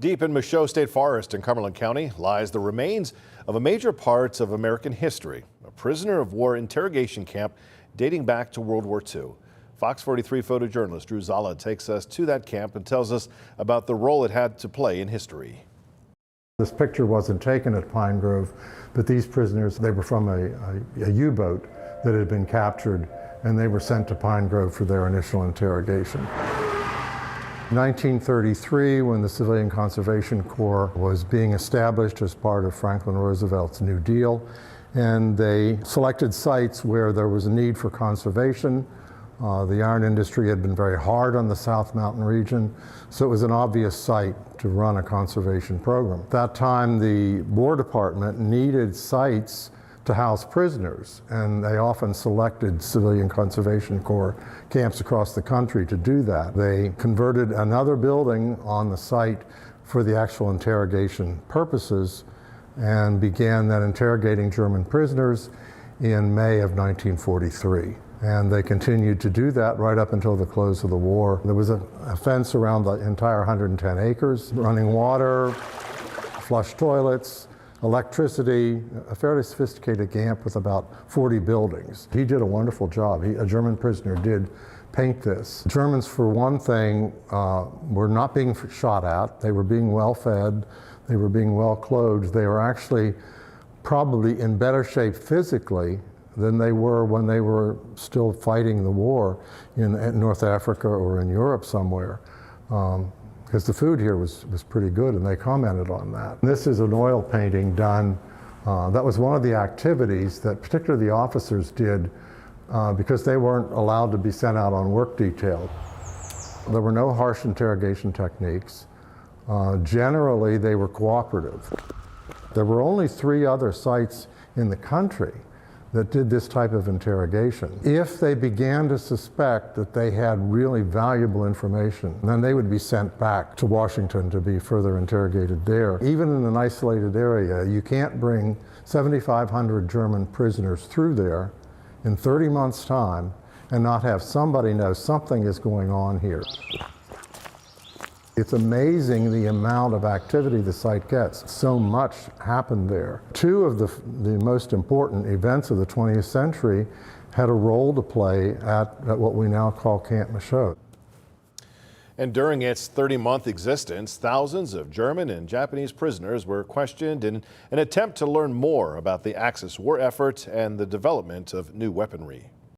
Deep in Michaud State Forest in Cumberland County lies the remains of a major part of American history, a prisoner of war interrogation camp dating back to World War II. Fox 43 photojournalist Drew Zala takes us to that camp and tells us about the role it had to play in history. This picture wasn't taken at Pine Grove, but these prisoners, they were from a U-boat that had been captured, and they were sent to Pine Grove for their initial interrogation. In 1933, when the Civilian Conservation Corps was being established as part of Franklin Roosevelt's New Deal, and they selected sites where there was a need for conservation. The iron industry had been very hard on the South Mountain region, so it was an obvious site to run a conservation program. At that time, the War Department needed sites to house prisoners, and they often selected Civilian Conservation Corps camps across the country to do that. They converted another building on the site for the actual interrogation purposes and began then interrogating German prisoners in May of 1943. And they continued to do that right up until the close of the war. There was a fence around the entire 110 acres, running water, flush toilets, electricity, a fairly sophisticated camp with about 40 buildings. He did a wonderful job. A German prisoner did paint this. Germans, for one thing, were not being shot at. They were being well fed. They were being well clothed. They were actually probably in better shape physically than they were when they were still fighting the war in North Africa or in Europe somewhere. Because the food here was pretty good, and they commented on that. This is an oil painting done. That was one of the activities that particularly the officers did because they weren't allowed to be sent out on work detail. There were no harsh interrogation techniques. Generally, they were cooperative. There were only 3 other sites in the country that did this type of interrogation. If they began to suspect that they had really valuable information, then they would be sent back to Washington to be further interrogated there. Even in an isolated area, you can't bring 7,500 German prisoners through there in 30 months' time and not have somebody know something is going on here. It's amazing the amount of activity the site gets. So much happened there. 2 of the most important events of the 20th century had a role to play at what we now call Camp Michaud. And during its 30-month existence, thousands of German and Japanese prisoners were questioned in an attempt to learn more about the Axis war effort and the development of new weaponry.